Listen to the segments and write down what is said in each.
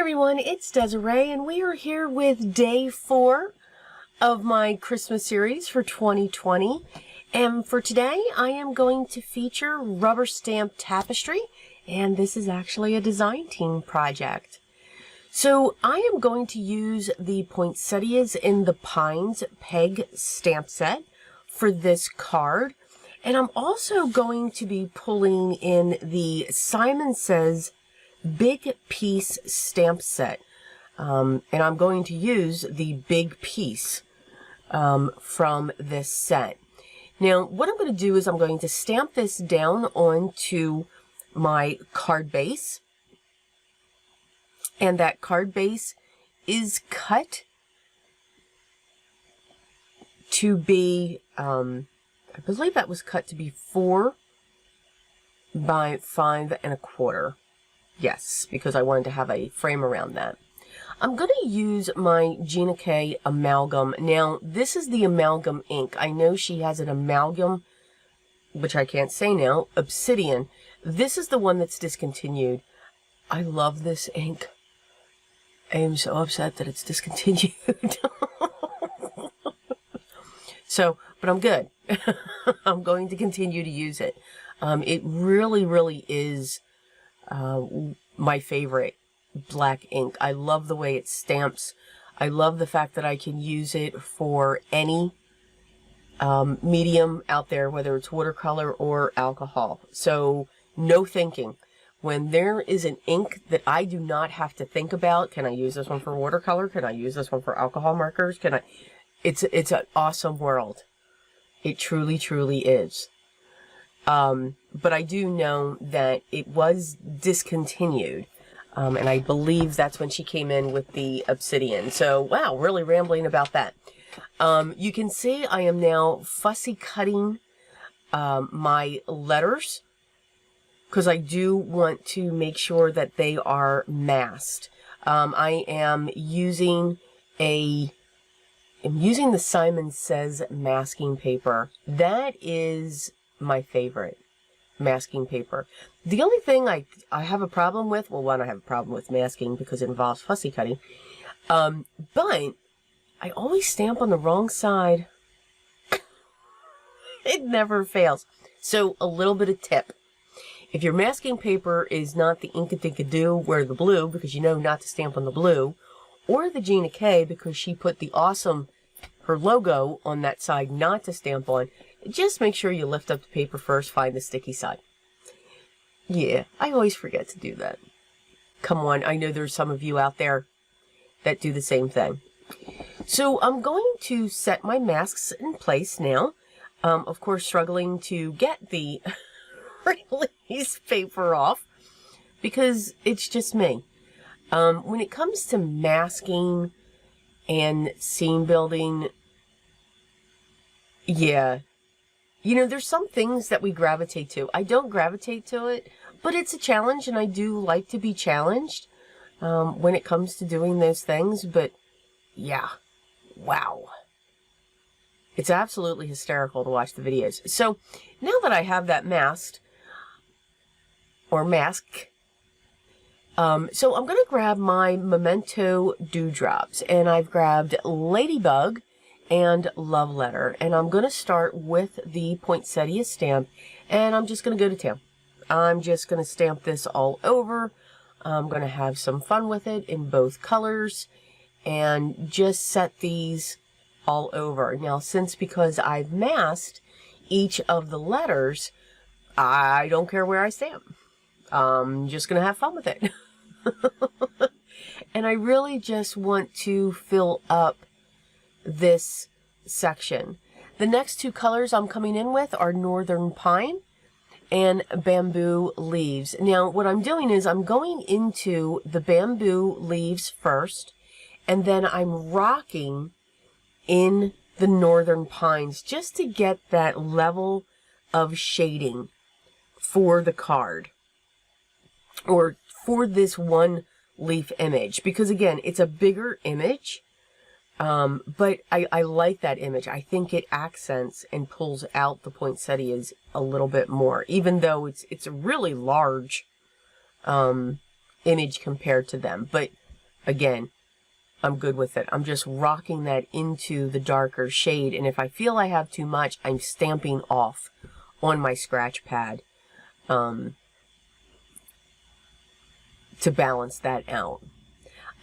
everyone, it's Desiree, and we are here with day 4 of my Christmas series for 2020. And for today, I am going to feature Rubber Stamp Tapestry, and this is actually a design team project. So I am going to use the Poinsettias in the Pines Peg stamp set for this card. And I'm also going to be pulling in the Simon Says Big Piece stamp set. And I'm going to use the big piece from this set. Now, what I'm going to do is I'm going to stamp this down onto my card base. And that card base is cut to be, I believe that was cut to be 4 by 5 1/4. Yes, because I wanted to have a frame around that. I'm going to use my Gina K Amalgam. Now, this is the Amalgam ink. I know she has an Amalgam, which I can't say now, Obsidian. This is the one that's discontinued. I love this ink. I am so upset that it's discontinued. But I'm good. I'm going to continue to use it. It really is my favorite black ink. I love the way it stamps. I love the fact that I can use it for any medium out there, whether it's watercolor or alcohol. So no thinking. When there is an ink that I do not have to think about, can I use this one for watercolor? Can I use this one for alcohol markers? Can I? It's an awesome world. It truly is. But I do know that it was discontinued. And I believe that's when she came in with the Obsidian. So, wow, really rambling about that. You can see I am now fussy cutting my letters, because I do want to make sure that they are masked. I am using the Simon Says masking paper. That is my favorite masking paper. The only thing I have a problem with, well, one, I have a problem with masking because it involves fussy cutting, but I always stamp on the wrong side. It never fails. So a little bit of tip. If your masking paper is not the Inkadinkadoo, wear the blue, because you know not to stamp on the blue, or the Gina K, because she put the awesome, her logo on that side not to stamp on, just make sure you lift up the paper first, find the sticky side. Yeah, I always forget to do that. Come on, I know there's some of you out there that do the same thing. So I'm going to set my masks in place now. Of course, struggling to get the release paper off, because it's just me. When it comes to masking and scene building, yeah, you know, there's some things that we gravitate to. I don't gravitate to it, but it's a challenge, and I do like to be challenged when it comes to doing those things. But yeah, wow. It's absolutely hysterical to watch the videos. So now that I have that masked, or mask, so I'm going to grab my Memento Dewdrops, and I've grabbed Ladybug and Love Letter, and I'm going to start with the Poinsettia stamp, and I'm just going to go to town. I'm just going to stamp this all over. I'm going to have some fun with it in both colors, and just set these all over. Now, because I've masked each of the letters, I don't care where I stamp. I'm just going to have fun with it. And I really just want to fill up this section. The next two colors I'm coming in with are Northern Pine and Bamboo Leaves. Now, what I'm doing is I'm going into the Bamboo Leaves first, and then I'm rocking in the Northern Pines just to get that level of shading for the card, or for this one leaf image, because again, it's a bigger image, but I like that image. I think it accents and pulls out the poinsettias a little bit more, even though it's a really large image compared to them. But again, I'm good with it. I'm just rocking that into the darker shade. And if I feel I have too much, I'm stamping off on my scratch pad to balance that out.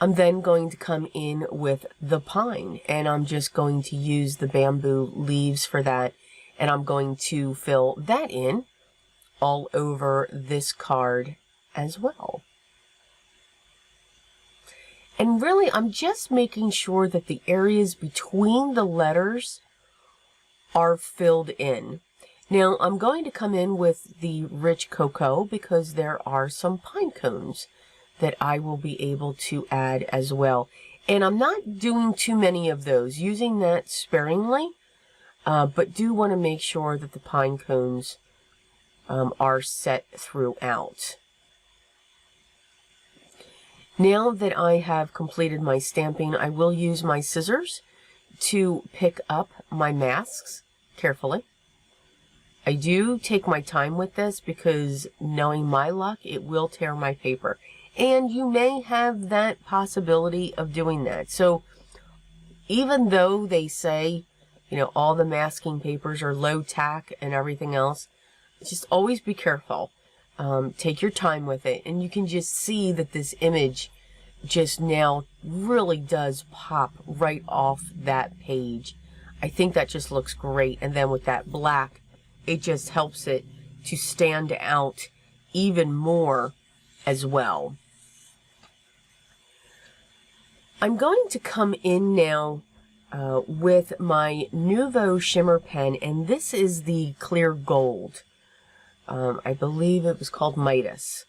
I'm then going to come in with the pine, and I'm just going to use the bamboo leaves for that. And I'm going to fill that in all over this card as well. And really, I'm just making sure that the areas between the letters are filled in. Now, I'm going to come in with the rich cocoa because there are some pine cones that I will be able to add as well. And I'm not doing too many of those, using that sparingly, but do want to make sure that the pine cones are set throughout. Now that I have completed my stamping, I will use my scissors to pick up my masks carefully. I do take my time with this because, knowing my luck, it will tear my paper. And you may have that possibility of doing that. So even though they say, you know, all the masking papers are low tack and everything else, just always be careful. Take your time with it, and you can just see that this image just now really does pop right off that page. I think that just looks great, and then with that black, it just helps it to stand out even more as well. I'm going to come in now with my Nouveau Shimmer pen, and this is the clear gold. I believe it was called Midas.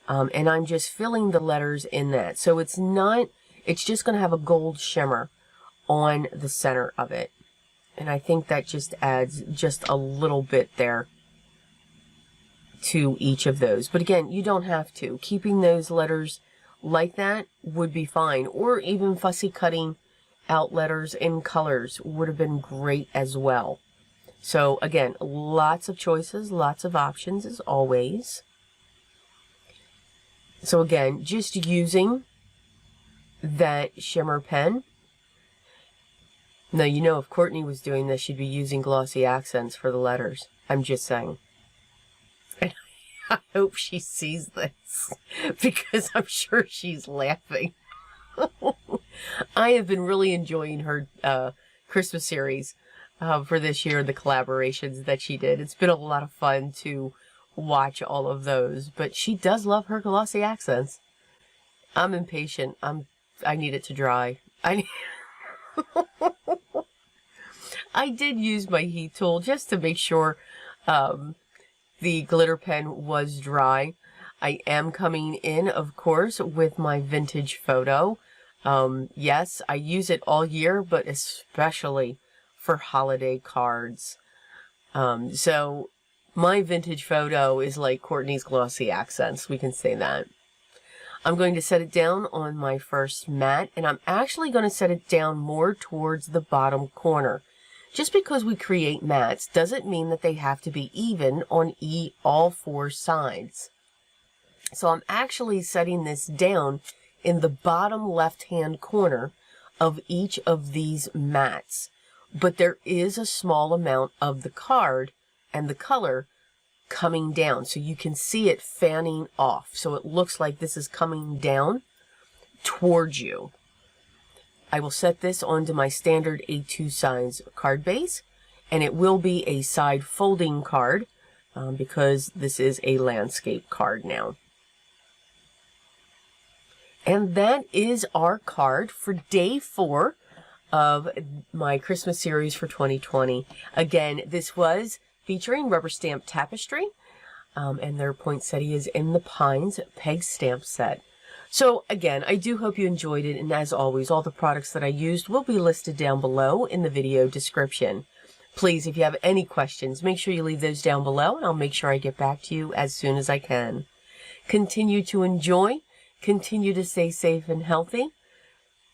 And I'm just filling the letters in that. So it's just going to have a gold shimmer on the center of it. And I think that just adds just a little bit there to each of those. But again, you don't have to. Keeping those letters like that would be fine. Or even fussy cutting out letters in colors would have been great as well. So again, lots of choices, lots of options as always. So again, just using that shimmer pen. Now, you know, if Courtney was doing this, she'd be using glossy accents for the letters. I'm just saying. And I hope she sees this because I'm sure she's laughing. I have been really enjoying her Christmas series for this year, the collaborations that she did. It's been a lot of fun to watch all of those, but she does love her glossy accents. I'm impatient. I need it to dry. I did use my heat tool just to make sure the glitter pen was dry. I am coming in, of course, with my vintage photo. Yes, I use it all year, but especially for holiday cards. So my vintage photo is like Courtney's glossy accents. We can say that. I'm going to set it down on my first mat, and I'm actually going to set it down more towards the bottom corner. Just because we create mats doesn't mean that they have to be even on all four sides. So I'm actually setting this down in the bottom left-hand corner of each of these mats. But there is a small amount of the card and the color coming down, so you can see it fanning off. So it looks like this is coming down towards you. I will set this onto my standard A2 size card base, and it will be a side folding card because this is a landscape card now. And that is our card for day 4 of my Christmas series for 2020. Again, this was featuring Rubber Stamp Tapestry and their Poinsettias in the Pines peg stamp set. So again, I do hope you enjoyed it, and as always, all the products that I used will be listed down below in the video description. Please, if you have any questions, make sure you leave those down below, and I'll make sure I get back to you as soon as I can. Continue to enjoy, continue to stay safe and healthy,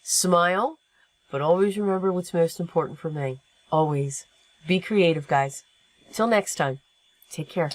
smile, but always remember what's most important for me. Always be creative, guys. Till next time, take care.